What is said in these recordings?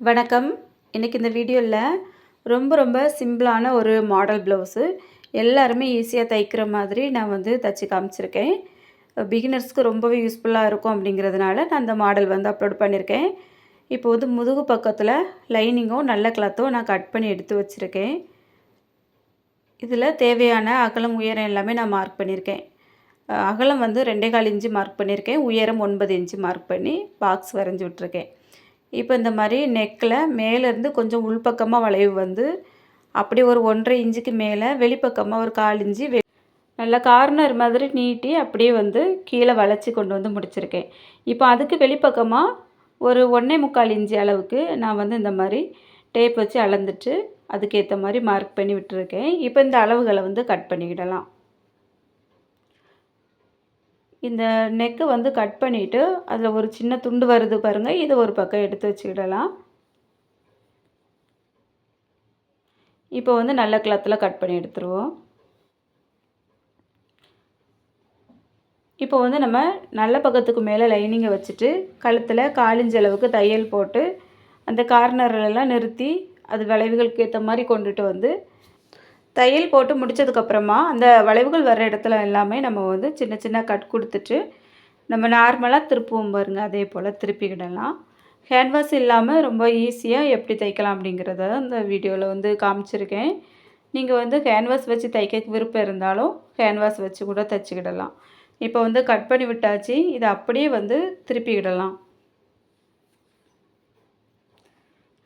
வணக்கம். இன்றைக்கி இந்த வீடியோவில் ரொம்ப சிம்பிளான ஒரு மாடல் ப்ளவுஸு எல்லாருமே ஈஸியாக தைக்கிற மாதிரி நான் வந்து தச்சு காமிச்சிருக்கேன். பிகினர்ஸ்க்கு ரொம்பவே யூஸ்ஃபுல்லாக இருக்கும் அப்படிங்கிறதுனால நான் அந்த மாடல் வந்து அப்லோட் பண்ணியிருக்கேன். இப்போ வந்து முதுகு பக்கத்தில் லைனிங்கும் நல்ல கிளாத்தும் நான் கட் பண்ணி எடுத்து வச்சுருக்கேன். இதில் தேவையான அகலம் உயரம் எல்லாமே நான் மார்க் பண்ணியிருக்கேன். அகலம் வந்து 2.25 இன்ச்சு மார்க் பண்ணியிருக்கேன். உயரம் 9 இன்ச்சு மார்க் பண்ணி பாக்ஸ் வரைஞ்சி விட்ருக்கேன். இப்போ இந்த மாதிரி நெக்கில் மேலேருந்து கொஞ்சம் உள்பக்கமாக வளைவு வந்து அப்படியே ஒரு 1.5 இன்ச்சுக்கு மேலே வெளிப்பக்கமாக ஒரு 1/4 இன்ச்சு நல்லா கார்னர் மாதிரி நீட்டி அப்படியே வந்து கீழே வளைச்சி கொண்டு வந்து முடிச்சிருக்கேன். இப்போ அதுக்கு வெளிப்பக்கமாக ஒரு 1.25 இன்ச்சு அளவுக்கு நான் வந்து இந்த மாதிரி டேப் வச்சு அளந்துட்டு அதுக்கேற்ற மாதிரி மார்க் பண்ணி விட்டுருக்கேன். இப்போ இந்த அளவுகளை வந்து கட் பண்ணிக்கிடலாம். இந்த நெக்கு வந்து கட் பண்ணிவிட்டு அதில் ஒரு சின்ன துண்டு வருது பாருங்கள், இதை ஒரு பக்கம் எடுத்து வச்சுக்கிடலாம். இப்போ வந்து நல்ல கிளாத்தில் கட் பண்ணி எடுத்துருவோம். இப்போ வந்து நம்ம நல்ல பக்கத்துக்கு மேலே லைனிங்கை வச்சுட்டு கழுத்தில் 1/4 இன்ச் அளவுக்கு தையல் போட்டு அந்த கார்னர்லாம் நிறுத்தி அது வளைவுகளுக்கு ஏற்ற மாதிரி கொண்டுட்டு வந்து தையல் போட்டு முடித்ததுக்கப்புறமா அந்த வளைவுகள் வர்ற இடத்துல எல்லாமே நம்ம வந்து சின்ன சின்ன கட் கொடுத்துட்டு நம்ம நார்மலாக திருப்புவோம் பாருங்க, அதே போல் திருப்பிக்கிடலாம். கேன்வாஸ் இல்லாமல் ரொம்ப ஈஸியாக எப்படி தைக்கலாம் அப்படிங்கிறத இந்த வீடியோவில் வந்து காமிச்சிருக்கேன். நீங்கள் வந்து கேன்வாஸ் வச்சு தைக்க விருப்பம் இருந்தாலும் கேன்வாஸ் வச்சு கூட தைச்சிக்கிடலாம். இப்போ வந்து கட் பண்ணி விட்டாச்சு. இதை அப்படியே வந்து திருப்பிக்கிடலாம்.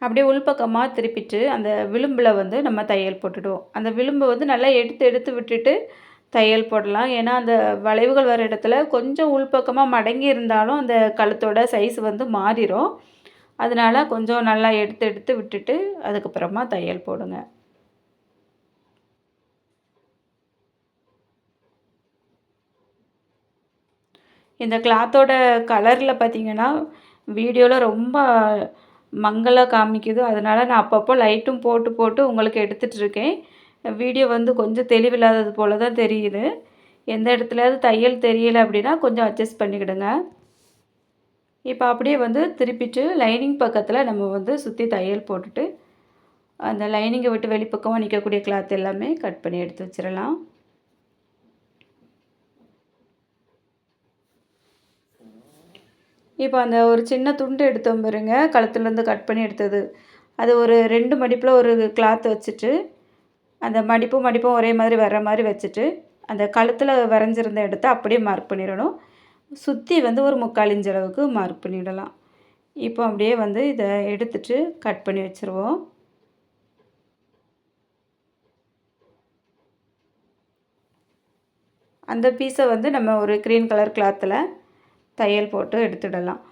அப்படியே உள்பக்கமாக திருப்பிட்டு அந்த விளிம்பில் வந்து நம்ம தையல் போட்டுடுவோம். அந்த விளிம்பை வந்து நல்லா எடுத்து விட்டுட்டு தையல் போடலாம். ஏன்னா அந்த வளைவுகள் வர இடத்துல கொஞ்சம் உள்பக்கமாக மடங்கி இருந்தாலும் அந்த கழுத்தோட சைஸ் வந்து மாறிடும். அதனால் கொஞ்சம் நல்லா எடுத்து விட்டுட்டு அதுக்கப்புறமா தையல் போடுங்க. இந்த கிளாத்தோட கலரில் பார்த்திங்கன்னா வீடியோவில் ரொம்ப மங்கலாக காமிக்குது. அதனால் நான் அப்பப்போ லைட்டும் போட்டு உங்களுக்கு எடுத்துகிட்ருக்கேன். வீடியோ வந்து கொஞ்சம் தெளிவில்லாதது போல தான் தெரியுது. எந்த இடத்துலையாவது தையல் தெரியலை அப்படின்னா கொஞ்சம் அட்ஜஸ்ட் பண்ணிக்கிடுங்க. இப்போ அப்படியே வந்து திருப்பிட்டு லைனிங் பக்கத்தில் நம்ம வந்து சுற்றி தையல் போட்டுட்டு அந்த லைனிங்கை விட்டு வெளிப்பக்கமாக நிற்கக்கூடிய கிளாத் எல்லாமே கட் பண்ணி எடுத்து வச்சிடலாம். இப்போ அந்த ஒரு சின்ன துண்டு எடுத்தோம் பாருங்க, கழுத்துலேருந்து கட் பண்ணி எடுத்தது, அது ஒரு 2 மடிப்பில் ஒரு கிளாத் வச்சுட்டு அந்த மடிப்பும் ஒரே மாதிரி வர்ற மாதிரி வச்சுட்டு அந்த கழுத்தில் வரைஞ்சிருந்த இடத்த அப்படியே மார்க் பண்ணிடணும். சுற்றி வந்து ஒரு 3/4 இன்ச் அளவுக்கு மார்க் பண்ணிடலாம். இப்போ அப்படியே வந்து இதை எடுத்துட்டு கட் பண்ணி வச்சுருவோம். அந்த பீஸை வந்து நம்ம ஒரு க்ரீன் கலர் கிளாத்தில் தையல் போட்டு எடுத்துடலாம்.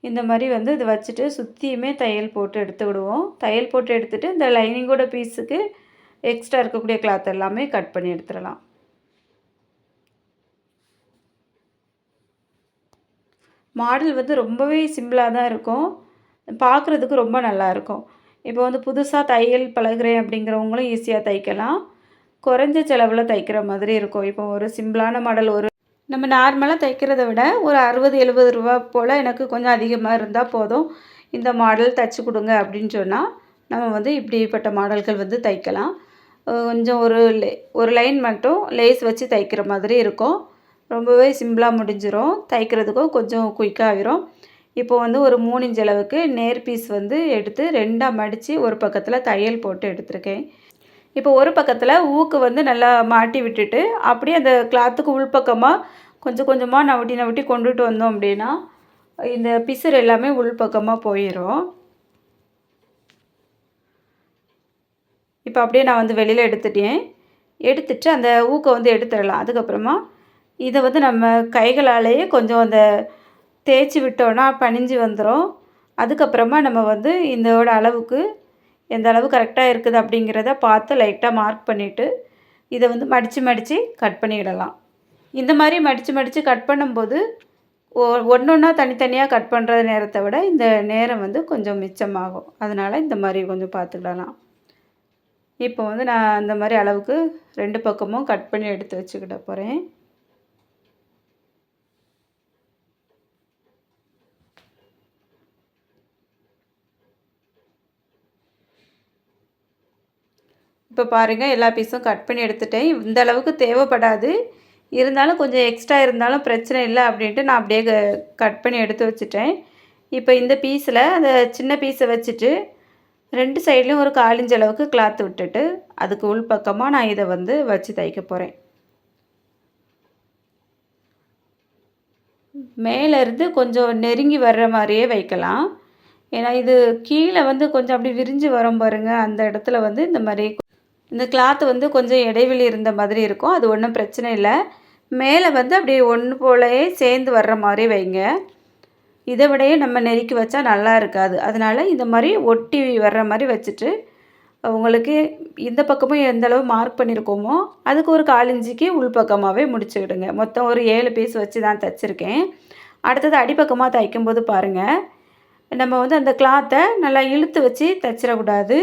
இந்த மாதிரி வந்து இதை வச்சுட்டு சுற்றியுமே தையல் போட்டு எடுத்து விடுவோம். தையல் போட்டு எடுத்துகிட்டு இந்த லைனிங்கோட பீஸுக்கு எக்ஸ்ட்ரா இருக்கக்கூடிய கிளாத் எல்லாமே கட் பண்ணி எடுத்துடலாம். மாடல் வந்து ரொம்பவே சிம்பிளாக தான் இருக்கும். பார்க்குறதுக்கு ரொம்ப நல்லாயிருக்கும். இப்போ வந்து புதுசாக தையல் பழகுறேன் அப்படிங்கிறவங்களும் ஈஸியாக தைக்கலாம். குறைஞ்ச செலவில் தைக்கிற மாதிரி இருக்கும். இப்போ ஒரு சிம்பிளான மாடல் நம்ம நார்மலாக தைக்கிறத விட ஒரு 60-70 ரூபா போல் எனக்கு கொஞ்சம் அதிகமாக இருந்தால் போதும், இந்த மாடல் தைச்சி கொடுங்க அப்படின்னு சொன்னால் நம்ம வந்து இப்படிப்பட்ட மாடல்கள் வந்து தைக்கலாம். கொஞ்சம் ஒரு லைன் மட்டும் லேஸ் வச்சு தைக்கிற மாதிரி இருக்கும். ரொம்பவே சிம்பிளாக முடிஞ்சிடும். தைக்கிறதுக்கும் கொஞ்சம் குயிக்காக ஆகிரும். இப்போ வந்து ஒரு 3 இன்ச் அளவுக்கு நேர் பீஸ் வந்து எடுத்து 2ஆக மடித்து ஒரு பக்கத்தில் தையல் போட்டு எடுத்திருக்கேன். இப்போ ஒரு பக்கத்தில் ஊக்கு வந்து நல்லா மாட்டி விட்டுட்டு அப்படியே அந்த கிளாத்துக்கு உள்பக்கமாக கொஞ்சம் கொஞ்சமாக நவட்டி கொண்டுட்டு வந்தோம் அப்படின்னா இந்த பிசுறு எல்லாமே உள்பக்கமாக போயிடும். இப்போ அப்படியே நான் வந்து வெளியில் எடுத்துட்டு அந்த ஊக்கை வந்து எடுத்துடலாம். அதுக்கப்புறமா இதை வந்து நம்ம கைகளாலேயே கொஞ்சம் அந்த தேய்ச்சி விட்டோன்னா பணிஞ்சு வந்துடும். அதுக்கப்புறமா நம்ம வந்து இதோட அளவுக்கு எந்த அளவு கரெக்டாக இருக்குது அப்படிங்கிறத பார்த்து லைட்டாக மார்க் பண்ணிவிட்டு இதை வந்து மடித்து கட் பண்ணிடலாம். இந்த மாதிரி மடித்து கட் பண்ணும்போது ஒன்றா தனித்தனியாக கட் பண்ணுற நேரத்தை விட இந்த நேரம் வந்து கொஞ்சம் மிச்சமாகும். அதனால் இந்த மாதிரி கொஞ்சம் பார்த்துக்கிடலாம். இப்போ வந்து நான் அந்த மாதிரி அளவுக்கு 2 பக்கமும் கட் பண்ணி எடுத்து வச்சுக்கிட போகிறேன். இப்போ பாருங்கள், எல்லா பீஸும் கட் பண்ணி எடுத்துட்டேன். இந்த அளவுக்கு தேவைப்படாது. இருந்தாலும் கொஞ்சம் எக்ஸ்ட்ரா இருந்தாலும் பிரச்சனை இல்லை அப்படின்ட்டு நான் அப்படியே கட் பண்ணி எடுத்து வச்சுட்டேன். இப்போ இந்த பீஸில் அந்த சின்ன பீஸை வச்சுட்டு 2 சைட்லேயும் ஒரு 1/4 இன்ச் அளவுக்கு கிளாத் விட்டுட்டு அதுக்கு உள் பக்கமாக நான் இதை வந்து வச்சு தைக்க போகிறேன். மேலேருந்து கொஞ்சம் நெருங்கி வர்ற மாதிரியே வைக்கலாம். ஏன்னா இது கீழே வந்து கொஞ்சம் அப்படி விரிஞ்சு வரும் பாருங்கள், அந்த இடத்துல வந்து இந்த மாதிரி இந்த கிளாத் வந்து கொஞ்சம் இடைவெளி இருந்த மாதிரி இருக்கும். அது ஒன்றும் பிரச்சனை இல்லை. மேலே வந்து அப்படியே ஒன்று போலயே சேர்ந்து வர்ற மாதிரி வைங்க. இதை விடையே நம்ம நெருக்கி வச்சா நல்லா இருக்காது. அதனால் இந்த மாதிரி ஒட்டி வர்ற மாதிரி வச்சுட்டு உங்களுக்கு இந்த பக்கமும் எந்த அளவு மார்க் பண்ணியிருக்கோமோ அதுக்கு ஒரு 1/4 இன்ச்சுக்கு உள்பக்கமாகவே முடிச்சுக்கிடுங்க. மொத்தம் ஒரு 7 பீஸ் வச்சு தான் தைச்சிருக்கேன். அடுத்தது அடிப்பக்கமாக தைக்கும்போது பாருங்கள், நம்ம வந்து அந்த கிளாத்தை நல்லா இழுத்து வச்சு தைச்சிடக்கூடாது.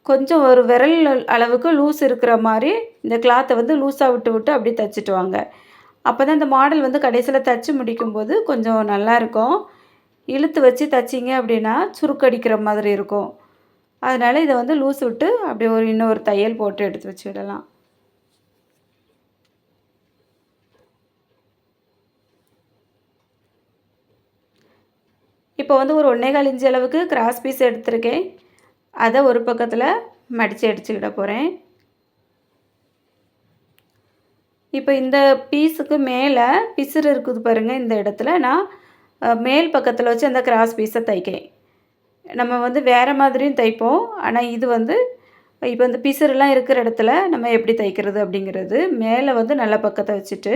கொஞ்சம் ஒரு விரல் அளவுக்கு லூஸ் இருக்கிற மாதிரி இந்த கிளாத்தை வந்து லூஸாக விட்டு விட்டு அப்படி தைச்சிட்டு வாங்க. அப்போ தான் இந்த மாடல் வந்து கடைசியில் தைச்சி முடிக்கும்போது கொஞ்சம் நல்லாயிருக்கும். இழுத்து வச்சு தைச்சிங்க அப்படின்னா சுருக்கடிக்கிற மாதிரி இருக்கும். அதனால் இதை வந்து லூஸ் விட்டு அப்படியே இன்னொரு தையல் போட்டு எடுத்து வச்சுவிடலாம். இப்போ வந்து ஒரு 1 1/4 இன்ச் அளவுக்கு கிராஸ் பீஸ் எடுத்திருக்கேன். அதை ஒரு பக்கத்தில் மடித்து அடிச்சுக்கிட போகிறேன். இப்போ இந்த பீஸுக்கு மேலே பிசுறு இருக்குது பாருங்கள், இந்த இடத்துல நான் மேல் பக்கத்தில் வச்சு அந்த கிராஸ் பீஸை தைக்கிறேன். நம்ம வந்து வேறு மாதிரியும் தைப்போம். ஆனால் இது வந்து இப்போ இந்த பிசுறுலாம் இருக்கிற இடத்துல நம்ம எப்படி தைக்கிறது அப்படிங்கிறது, மேலே வந்து நல்ல பக்கத்தை வச்சுட்டு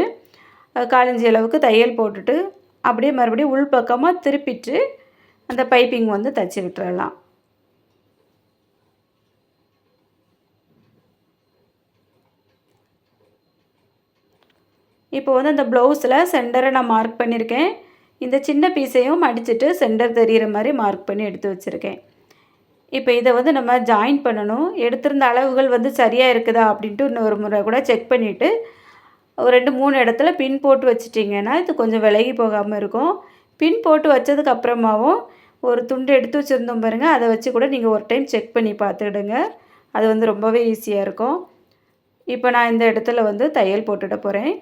1/4 இன்ச் அளவுக்கு தையல் போட்டுட்டு அப்படியே மறுபடியும் உள் பக்கமாக திருப்பிட்டு அந்த பைப்பிங் வந்து தைச்சி விட்டுறலாம். இப்போ வந்து அந்த ப்ளவுஸில் சென்டரை நான் மார்க் பண்ணியிருக்கேன். இந்த சின்ன பீஸையும் மடிச்சுட்டு சென்டர் தெரிகிற மாதிரி மார்க் பண்ணி எடுத்து வச்சுருக்கேன். இப்போ இதை வந்து நம்ம ஜாயின் பண்ணணும். எடுத்திருந்த அளவுகள் வந்து சரியாக இருக்குதா அப்படின்ட்டு இன்னொரு முறை கூட செக் பண்ணிவிட்டு ஒரு 2 3 இடத்துல பின் போட்டு வச்சிட்டிங்கன்னா இது கொஞ்சம் விலகி போகாமல் இருக்கும். பின் போட்டு வச்சதுக்கு அப்புறமாவும் ஒரு துண்டு எடுத்து வச்சுருந்தோம் பாருங்கள், அதை வச்சு கூட நீங்கள் ஒரு டைம் செக் பண்ணி பார்த்துடுங்க. அது வந்து ரொம்பவே ஈஸியாக இருக்கும். இப்போ நான் இந்த இடத்துல வந்து தையல் போட்டுட போகிறேன்.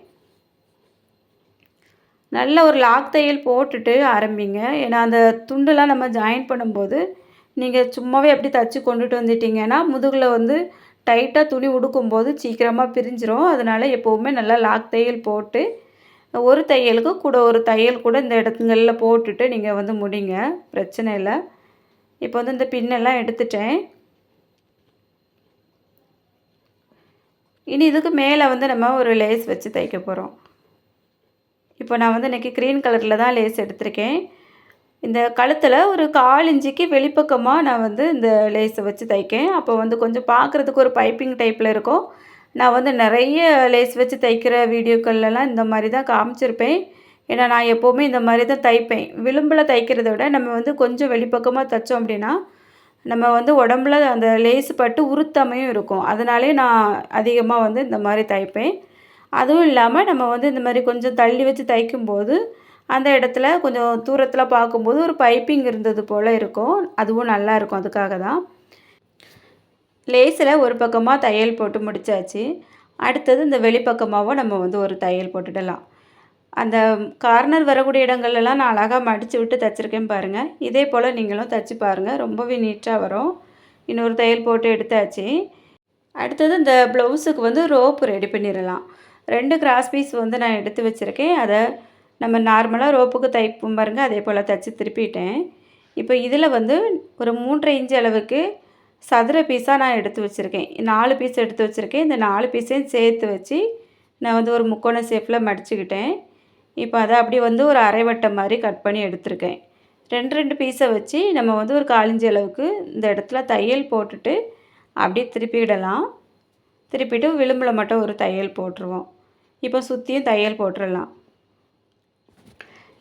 நல்ல ஒரு லாக் தையல் போட்டுட்டு ஆரம்பிங்க. ஏன்னா அந்த துண்டுலாம் நம்ம ஜாயின் பண்ணும்போது நீங்கள் சும்மாவே அப்படி தச்சு கொண்டுட்டு வந்துட்டிங்கன்னா முதுகில் வந்து டைட்டாக துணி உடுக்கும்போது சீக்கிரமாக பிரிஞ்சிரும். அதனால் எப்போவுமே நல்லா லாக் தையல் போட்டு ஒரு தையலுக்கு கூட ஒரு தையல் கூட இந்த இடத்துங்களில் போட்டுட்டு நீங்கள் வந்து முடிங்க, பிரச்சனை இல்லை. இப்போ வந்து இந்த பின்னெல்லாம் எடுத்துட்டேன். இனி இதுக்கு மேலே வந்து நம்ம ஒரு லேஸ் வச்சு தைக்க போகிறோம். இப்போ நான் வந்து இன்றைக்கி க்ரீன் கலரில் தான் லேஸ் எடுத்திருக்கேன். இந்த கழுத்தில் ஒரு 1/4 இன்ச்சுக்கு வெளிப்பக்கமாக நான் வந்து இந்த லேஸை வச்சு தைக்கேன். அப்போ வந்து கொஞ்சம் பார்க்குறதுக்கு ஒரு பைப்பிங் டைப்பில் இருக்கும். நான் வந்து நிறைய லேஸ் வச்சு தைக்கிற வீடியோக்கள்லாம் இந்த மாதிரி தான் காமிச்சிருப்பேன். ஏன்னா நான் எப்போவுமே இந்த மாதிரி தான் தைப்பேன். விளிம்பில் தைக்கிறத விட நம்ம வந்து கொஞ்சம் வெளிப்பக்கமாக தைச்சோம் அப்படின்னா நம்ம வந்து உடம்புல அந்த லேஸ் பட்டு உறுத்தாமையும் இருக்கும். அதனாலே நான் அதிகமாக வந்து இந்த மாதிரி தைப்பேன். அதுவும் இல்லாமல் நம்ம வந்து இந்த மாதிரி கொஞ்சம் தள்ளி வச்சு தைக்கும்போது அந்த இடத்துல கொஞ்சம் தூரத்தில் பார்க்கும்போது ஒரு பைப்பிங் இருந்தது போல் இருக்கும். அதுவும் நல்லாயிருக்கும். அதுக்காக தான். லேஸில் ஒரு பக்கமாக தையல் போட்டு முடித்தாச்சு. அடுத்தது இந்த வெளிப்பக்கமாகவும் நம்ம வந்து ஒரு தையல் போட்டுடலாம். அந்த கார்னர் வரக்கூடிய இடங்கள்லாம் நான் அழகாக மடித்து விட்டு தைச்சிருக்கேன் பாருங்கள். இதே போல் நீங்களும் தைச்சி பாருங்கள், ரொம்பவே நீட்டாக வரும். இன்னொரு தையல் போட்டு எடுத்தாச்சு. அடுத்தது இந்த ப்ளவுஸுக்கு வந்து ரோப்பு ரெடி பண்ணிடலாம். 2 கிராஸ் பீஸ் வந்து நான் எடுத்து வச்சுருக்கேன். அதை நம்ம நார்மலாக ரோப்புக்கு தைப்போம் பாருங்கள், அதே போல் தைச்சி திருப்பிட்டேன். இப்போ இதில் வந்து ஒரு 3.5 இன்ச் அளவுக்கு சதுர பீஸாக நான் எடுத்து வச்சுருக்கேன். 4 பீஸ் எடுத்து வச்சுருக்கேன். இந்த 4 பீஸையும் சேர்த்து வச்சு நான் வந்து ஒரு முக்கோண ஷேப்பில் மடிச்சுக்கிட்டேன். இப்போ அதை அப்படி வந்து ஒரு அரை வட்டம் மாதிரி கட் பண்ணி எடுத்திருக்கேன். 2 பீஸை வச்சு நம்ம வந்து ஒரு 1/4 இன்ச் அளவுக்கு இந்த இடத்துல தையல் போட்டுட்டு அப்படியே திருப்பிவிடலாம். திருப்பிட்டு விளிம்பில் மட்டும் ஒரு தையல் போட்டுருவோம். இப்போ சுற்றியும் தையல் போட்டுடலாம்.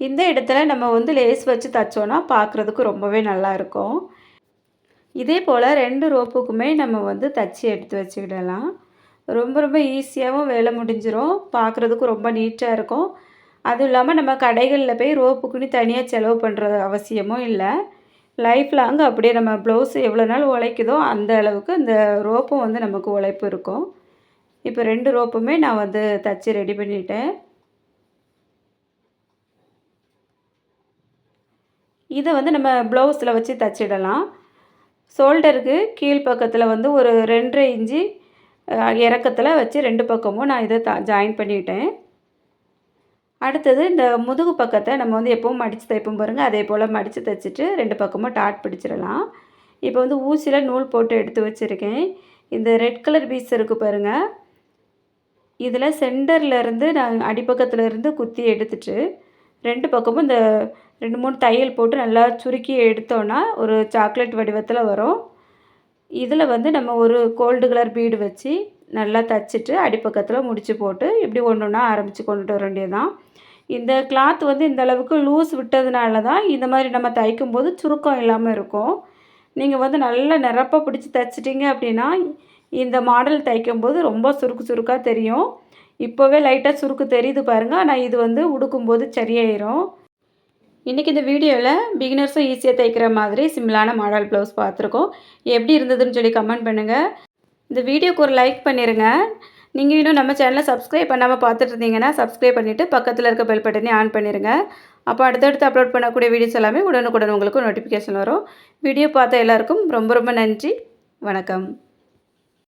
இந்த இடத்துல நம்ம வந்து லேஸ் வச்சு தைச்சோன்னா பார்க்குறதுக்கு ரொம்பவே நல்லாயிருக்கும். இதே போல் 2 ரோப்புக்குமே நம்ம வந்து தைச்சி எடுத்து வச்சுக்கிடலாம். ரொம்ப ரொம்ப ஈஸியாகவும் வேலை முடிஞ்சிடும். பார்க்குறதுக்கும் ரொம்ப நீட்டாக இருக்கும். அதுவும் இல்லாமல் நம்ம கடைகளில் போய் ரோப்புக்குன்னு தனியாக செலவு பண்ணுற அவசியமும் இல்லை. லைஃப் லாங் அப்படியே நம்ம ப்ளவுஸ் எவ்வளோ நாள் உழைக்குதோ அந்த அளவுக்கு இந்த ரோப்பும் வந்து நமக்கு உழைப்பு இருக்கும். இப்போ 2 ரோப்புமே நான் வந்து தச்சு ரெடி பண்ணிட்டேன். இதை வந்து நம்ம ப்ளவுஸில் வச்சு தச்சிடலாம். ஷோல்டருக்கு கீழ் பக்கத்தில் வந்து ஒரு 2 1/2 இன்ச்சு இறக்கத்தில் வச்சு 2 பக்கமும் நான் இதை ஜாயின் பண்ணிட்டேன். அடுத்தது இந்த முதுகு பக்கத்தை நம்ம வந்து எப்பவும் மடித்து தைப்போம் பாருங்கள், அதே போல் மடித்து தைச்சிட்டு 2 பக்கமும் டாட் பிடிச்சிடலாம். இப்போ வந்து ஊசியில் நூல் போட்டு எடுத்து வச்சுருக்கேன். இந்த ரெட் கலர் பீஸ் இருக்குது பாருங்கள், இதில் சென்டர்லேருந்து நான் அடிப்பக்கத்துலேருந்து குத்தி எடுத்துட்டு 2 பக்கமும் இந்த 2 3 தையல் போட்டு நல்லா சுருக்கி எடுத்தோன்னா ஒரு சாக்லேட் வடிவத்தில் வரும். இதில் வந்து நம்ம ஒரு கோல்டு கலர் பீடு வச்சு நல்லா தச்சுட்டு அடிப்பக்கத்தில் முடிச்சு போட்டு இப்படி ஒன்று ஒன்றா ஆரம்பித்து கொண்டுட்டு வர வேண்டியது தான். இந்த கிளாத் வந்து இந்த அளவுக்கு லூஸ் விட்டதுனால தான் இந்த மாதிரி நம்ம தைக்கும்போது சுருக்கம் இல்லாமல் இருக்கும். நீங்கள் வந்து நல்லா நிரப்ப பிடிச்சி தைச்சிட்டிங்க அப்படின்னா இந்த மாடல் தைக்கும்போது ரொம்ப சுருக்கு சுருக்காக தெரியும். இப்போவே லைட்டாக சுருக்கு தெரியுது பாருங்கள், ஆனால் இது வந்து உடுக்கும்போது சரியாயிரும். இன்றைக்கி இந்த வீடியோவில் பிகினர்ஸும் ஈஸியாக தைக்கிற மாதிரி சிம்பிளான மாடல் ப்ளவுஸ் பார்த்துருக்கோம். எப்படி இருந்ததுன்னு சொல்லி கமெண்ட் பண்ணுங்கள். இந்த வீடியோக்கு ஒரு லைக் பண்ணிடுங்க. நீங்கள் இன்னும் நம்ம சேனலை சப்ஸ்கிரைப் பண்ணாமல் பார்த்துட்டு இருந்தீங்கன்னா சப்ஸ்கிரைப் பண்ணிவிட்டு பக்கத்தில் இருக்க பெல் பட்டனே ஆன் பண்ணிடுங்க. அப்போ அடுத்தடுத்து அப்லோட் பண்ணக்கூடிய வீடியோஸ் எல்லாமே உடனுக்குடன் உங்களுக்கு நோட்டிஃபிகேஷன் வரும். வீடியோ பார்த்த எல்லாருக்கும் ரொம்ப ரொம்ப நன்றி. வணக்கம்.